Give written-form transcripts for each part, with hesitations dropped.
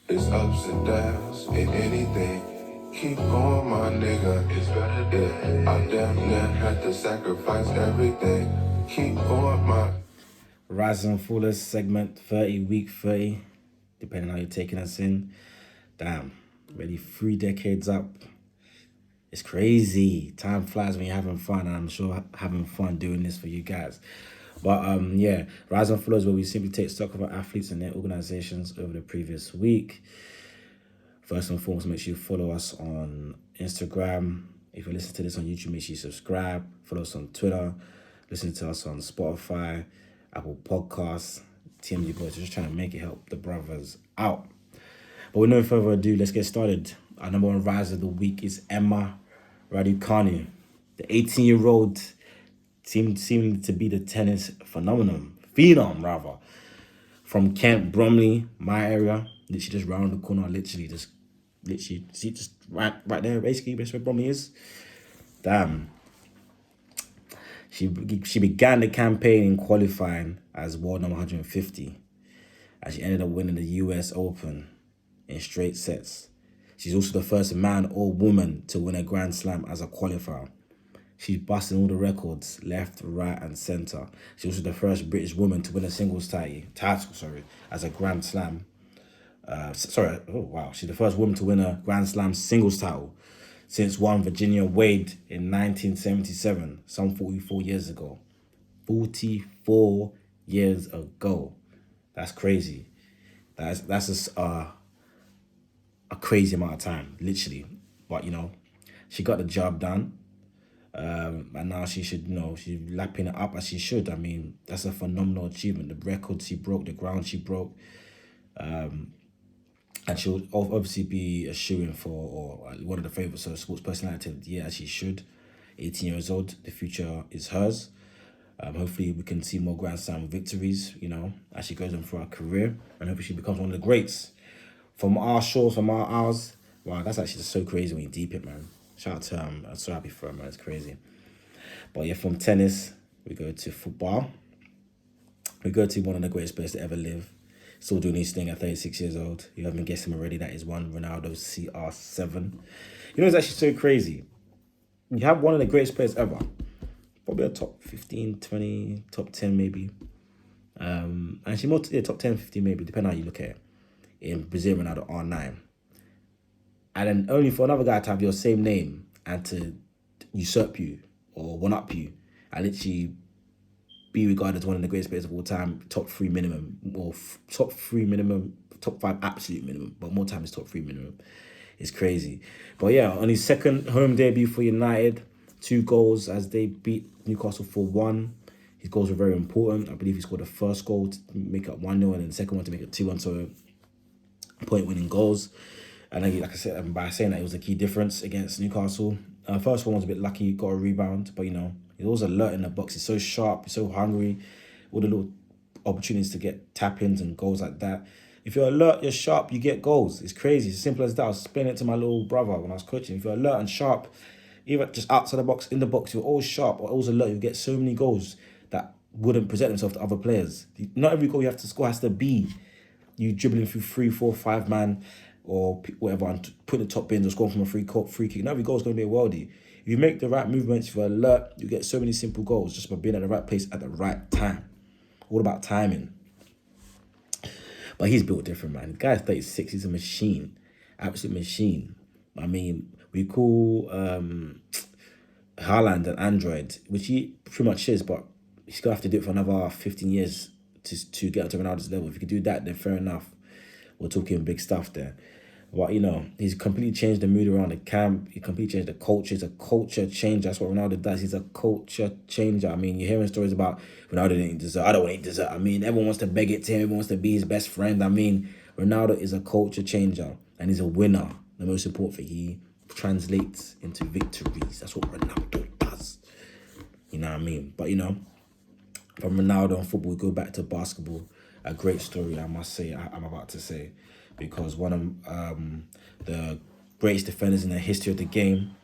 It's ups and downs in anything. Keep going, my nigga. It's better than I damn near had to sacrifice everything. Keep going, my. Rising and Fallers segment 30, week 30, depending on how you're taking us in. Damn, already 3 decades up. It's crazy. Time flies when you're having fun, and I'm sure having fun doing this for you guys. But yeah, Rise and Flow is where we simply take stock of our athletes and their organizations over the previous week. First and foremost, make sure you follow us on Instagram. If you listen to this on YouTube, make sure you subscribe. Follow us on Twitter. Listen to us on Spotify, Apple Podcasts, TMG Podcast. Just trying to make it help the brothers out. But with no further ado, let's get started. Our number one rise of the week is Emma Raducanu. The 18-year-old seemed to be the tennis phenom rather, from Kent, Bromley, my area, literally just round the corner, literally see, just right there, basically, that's where Bromley is. Damn. She began the campaign in qualifying as world number 150, and she ended up winning the US Open in straight sets. She's also the first man or woman to win a Grand Slam as a qualifier. She's busting all the records, left, right, and centre. She's also the first British woman to win a singles title, as a Grand Slam. She's the first woman to win a Grand Slam singles title since one Virginia Wade in 1977, some 44 years ago. 44 years ago. That's crazy. That's just a crazy amount of time, literally. But, she got the job done. And now she should, she's lapping it up as she should. I mean, that's a phenomenal achievement. The records she broke, the ground she broke. And she'll obviously be a shoo-in for, or one of the favourites of sports personality of the year, as she should. 18 years old, the future is hers. Hopefully we can see more Grand Slam victories, as she goes on for her career. And hopefully she becomes one of the greats. From our shores, from our hours, wow, that's actually just so crazy when you deep it, man. Shout out to I'm so happy for her, man. It's crazy. But yeah, from tennis, we go to football. We go to one of the greatest players to ever live. Still doing his thing at 36 years old. You haven't guessed him already. That is one Ronaldo CR7. It's actually so crazy. You have one of the greatest players ever. Probably a top 15, 20, top 10 maybe. Actually more top 10, 15 maybe, depending on how you look at it. In Brazil, Ronaldo R9. And then only for another guy to have your same name and to usurp you or one-up you and literally be regarded as one of the greatest players of all time, top 3 minimum, or top 3 minimum, top 5 absolute minimum, but more time is top 3 minimum. It's crazy. But yeah, on his second home debut for United, 2 goals as they beat Newcastle 4-1. His goals were very important. I believe he scored the first goal to make it 1-0 and then the second one to make it 2-1, so point-winning goals. And like I said, by saying that, it was a key difference against Newcastle. First one was a bit lucky, got a rebound, but he's always alert in the box. He's so sharp, he's so hungry. All the little opportunities to get tap-ins and goals like that. If you're alert, you're sharp, you get goals. It's crazy. It's as simple as that. I was explaining it to my little brother when I was coaching. If you're alert and sharp, even just outside the box, in the box, you're always sharp or always alert. You get so many goals that wouldn't present themselves to other players. Not every goal you have to score has to be you dribbling through 3, 4, 5 man or whatever and putting the top bins or scoring from a free kick. Not every goal is going to be a worldie. If you make the right movements, if you're alert, you get so many simple goals just by being at the right place at the right time. All about timing. But he's built different, man. The guy's 36. He's a machine. Absolute machine. I mean, we call Haaland an android, which he pretty much is, but he's going to have to do it for another 15 years to get up to Ronaldo's level. If you could do that, then fair enough. We're talking big stuff there. But, he's completely changed the mood around the camp. He completely changed the culture. He's a culture changer. That's what Ronaldo does. He's a culture changer. I mean, you're hearing stories about Ronaldo didn't eat dessert. I don't want to eat dessert. I mean, everyone wants to beg it to him. Everyone wants to be his best friend. I mean, Ronaldo is a culture changer. And he's a winner. The most important thing, he translates into victories. That's what Ronaldo does. You know what I mean? But, from Ronaldo and football, we go back to basketball. A great story, I must say, I'm about to say. Because one of the greatest defenders in the history of the game,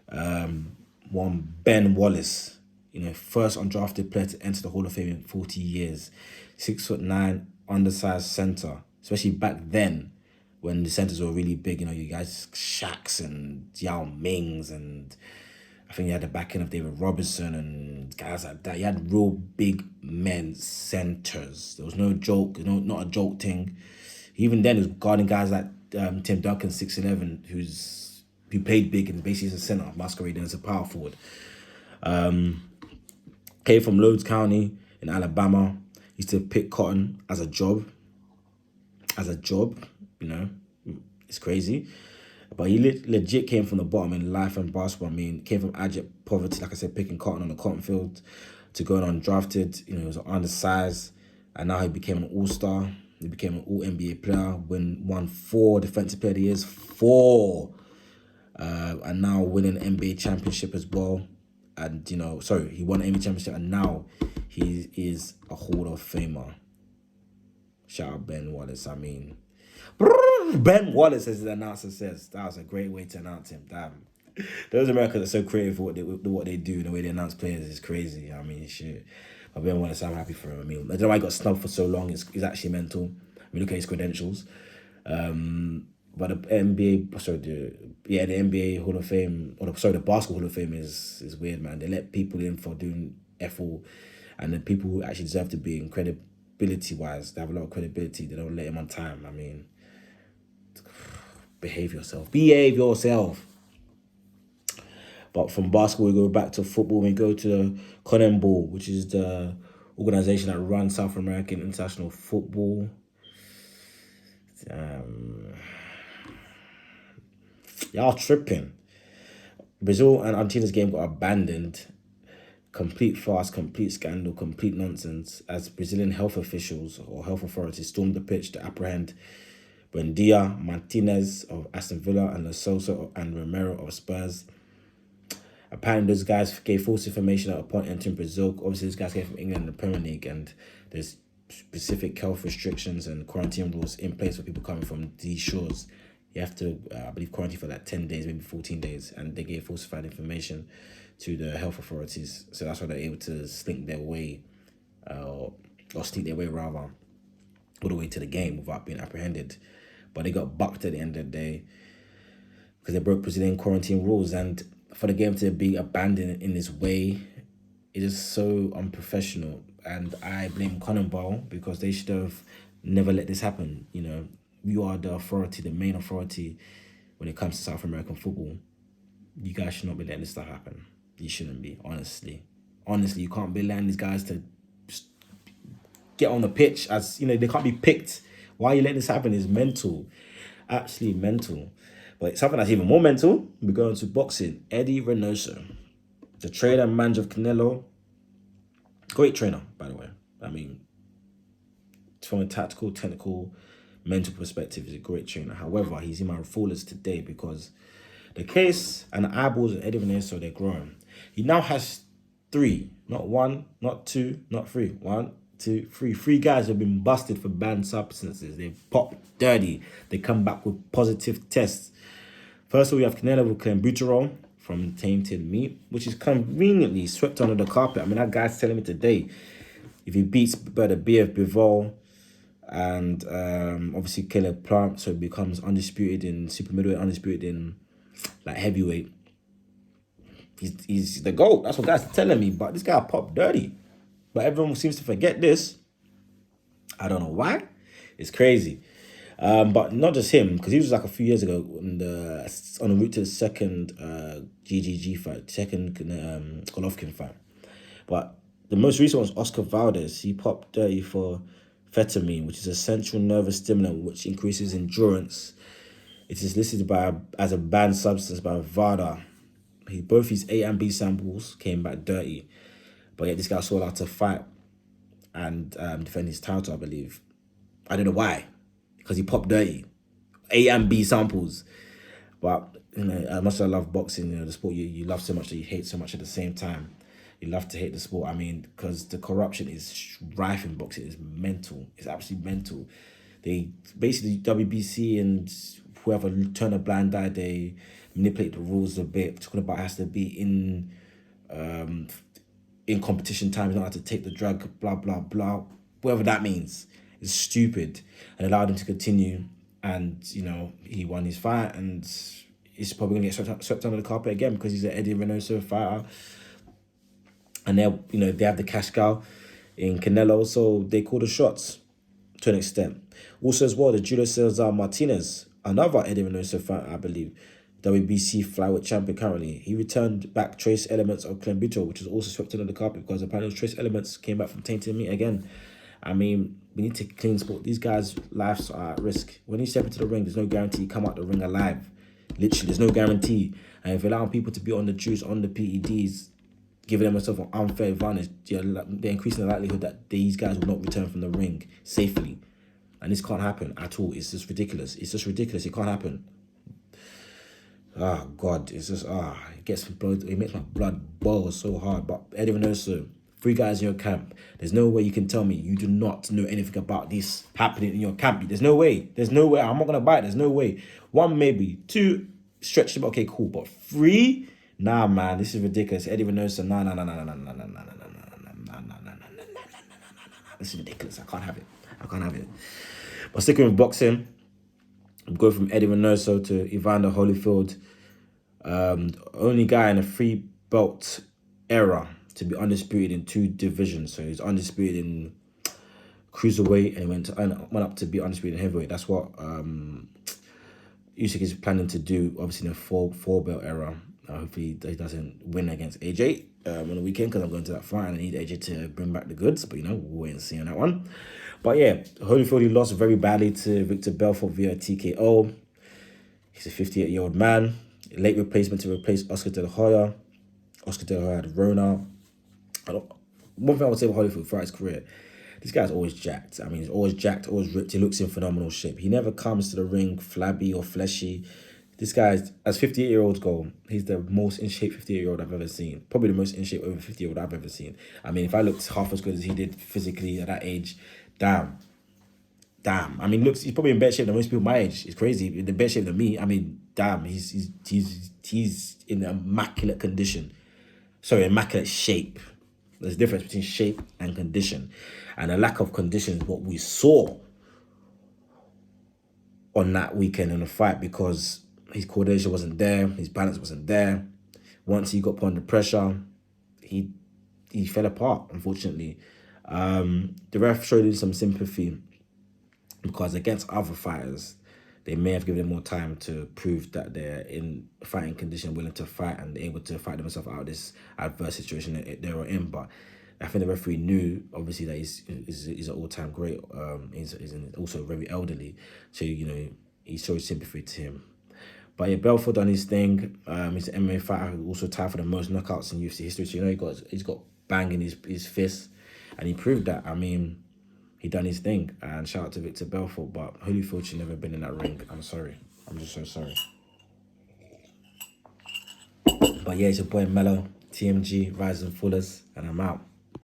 one Ben Wallace, first undrafted player to enter the Hall of Fame in 40 years. 6'9", undersized centre, especially back then when the centers were really big. You know, you guys Shaqs and Yao Mings, and I think you had the back end of David Robinson and guys like that. You had real big men centers. There was no joke, not a joke thing. Even then, it was guarding guys like Tim Duncan, 6'11", who played big and basically is a center, masquerading as a power forward. Came from Lowndes County in Alabama. Used to pick cotton as a job. You know, it's crazy. But he legit came from the bottom in life and basketball. I mean, came from abject poverty, like I said, picking cotton on the cotton field, to going undrafted. You know, he was undersized, and now he became an all-star. He became an all-NBA player, won 4 Defensive Player of the Years, 4. And now winning an NBA championship as well. And, he won an NBA championship, and now he is a Hall of Famer. Shout out Ben Wallace. I mean, Ben Wallace, as the announcer says. That was a great way to announce him. Damn. Those Americans are so creative with what they do, the way they announce players is crazy. I mean, shit. But Ben Wallace, I'm happy for him. I mean, I don't know why he got snubbed for so long. It's actually mental. I mean, look at his credentials. But the NBA Hall of Fame, the Basketball Hall of Fame is weird, man. They let people in for doing F-all, and the people who actually deserve to be in credibility-wise, they have a lot of credibility. They don't let him on time. I mean, behave yourself. But from basketball, we go back to football. We go to the Conmebol, which is the organization that runs South American international football. Y'all tripping. Brazil and Argentina's game got abandoned. Complete farce, complete scandal, complete nonsense, as Brazilian health officials or health authorities stormed the pitch to apprehend Buendia, Martinez of Aston Villa, and Lo Celso and Romero of Spurs. Apparently, those guys gave false information at a point entering Brazil. Obviously, these guys came from England and the Premier League, and there's specific health restrictions and quarantine rules in place for people coming from these shores. You have to, I believe, quarantine for like 10 days, maybe 14 days, and they gave falsified information to the health authorities. So that's why they're able to sneak their way all the way to the game without being apprehended. But they got bucked at the end of the day because they broke Brazilian quarantine rules. And for the game to be abandoned in this way, it is so unprofessional. And I blame Conmebol because they should have never let this happen. You know, you are the authority, the main authority when it comes to South American football. You guys should not be letting this stuff happen. You shouldn't be, honestly. Honestly, you can't be letting these guys to get on the pitch as, they can't be picked. Why are you letting this happen is mental. Absolutely mental. But something that's even more mental, we're going to boxing. Eddy Reynoso, the trainer and manager of Canelo. Great trainer, by the way. I mean, from a tactical, technical, mental perspective, he's a great trainer. However, he's in my full list today because the case and the eyeballs of Eddy Reynoso, they're growing. He now has 3, not 1, not 2, not 3. 1, 2, 3. 3 guys have been busted for banned substances. They've popped dirty. They come back with positive tests. First of all, we have Canelo with clenbuterol from tainted meat, which is conveniently swept under the carpet. I mean, that guy's telling me today, if he beats the BF Bivol and obviously Caleb Plant, so he becomes undisputed in super middleweight, undisputed in like heavyweight, he's the GOAT. That's what guys are telling me. But this guy popped dirty. But everyone seems to forget this. I don't know why. It's crazy. But not just him, because he was like a few years ago on the route to the second GGG fight, second Golovkin fight. But the most recent was Oscar Valdez. He popped dirty for amphetamine, which is a central nervous stimulant which increases endurance. It is listed as a banned substance by VADA. Both his A and B samples came back dirty. But yet this guy sought out to fight and defend his title, I believe. I don't know why. Because he popped dirty. A and B samples. But, as much as I love boxing, the sport you love so much that you hate so much at the same time. You love to hate the sport. I mean, because the corruption is rife in boxing. It's mental. It's absolutely mental. They basically, WBC and whoever turn a blind eye, they manipulate the rules a bit. Talking about it has to be in competition time, you don't have to take the drug, blah, blah, blah. Whatever that means. is stupid, and allowed him to continue. And he won his fight, and he's probably gonna get swept under the carpet again because he's an Eddy Reynoso fighter. And they have the cash cow in Canelo, so they call the shots to an extent. Also as well, the Julio Cesar Martinez, another Eddy Reynoso fighter, I believe, WBC flyweight champion currently. He returned back trace elements of Clembito, which was also swept under the carpet because apparently those trace elements came back from tainted meat again. I mean, we need to clean sport. These guys' lives are at risk. When you step into the ring, there's no guarantee you come out the ring alive. Literally, there's no guarantee. And if you're allowing people to be on the juice, on the PEDs, giving themselves an unfair advantage, they're increasing the likelihood that these guys will not return from the ring safely. And this can't happen at all. It's just ridiculous. It's just ridiculous. It can't happen. Oh, God. It's just, it gets my blood. It makes my blood boil so hard. But Eddy Reynoso, 3 guys in your camp. There's no way you can tell me you do not know anything about this happening in your camp. There's no way. There's no way. I'm not going to buy it. There's no way. 1, maybe. 2, stretch them. Okay, cool. But 3? Nah, man. This is ridiculous. Eddy Reynoso. Nah. This is ridiculous. I can't have it. But sticking with boxing, I'm going from Eddy Reynoso to Evander Holyfield. Only guy in a 3 belt era to be undisputed in 2 divisions. So he's undisputed in cruiserweight and went up to be undisputed in heavyweight. That's what Usyk is planning to do, obviously in a 4 belt era. Hopefully he doesn't win against AJ on the weekend, because I'm going to that fight and I need AJ to bring back the goods. But we'll wait and see on that one. But yeah, Holyfield, he lost very badly to Victor Belfort via TKO. He's a 58-year-old man. Late replacement to replace Oscar De La Hoya. Oscar De La Hoya had Rona. One thing I would say about Holyfield throughout his career, this guy's always jacked. I mean, he's always jacked, always ripped. He looks in phenomenal shape. He never comes to the ring flabby or fleshy. This guy's, as 58-year-olds go, he's the most in shape 58-year-old I've ever seen. Probably the most in shape over 50-year-old I've ever seen. I mean, if I looked half as good as he did physically at that age, damn. I mean, he's probably in better shape than most people my age. It's crazy. In better shape than me. I mean, damn, he's in immaculate condition. Sorry, immaculate shape. There's a difference between shape and condition. And a lack of condition is what we saw on that weekend in the fight, because his coordination wasn't there, his balance wasn't there. Once he got put under pressure, he fell apart, unfortunately. The ref showed him some sympathy, because against other fighters, they may have given him more time to prove that they're in fighting condition, willing to fight, and able to fight themselves out of this adverse situation that they were in. But I think the referee knew, obviously, that he's an all-time great. He's also very elderly, so he showed sympathy to him. But yeah, Belfort done his thing. He's an MMA fighter who also tied for the most knockouts in UFC history. So he's got bang in his fist, and he proved that. I mean, he done his thing, and shout out to Victor Belfort. But Holyfield should never have been in that ring. I'm sorry. I'm just so sorry. But yeah, it's your boy Mello, TMG, Rise and Fullers, and I'm out.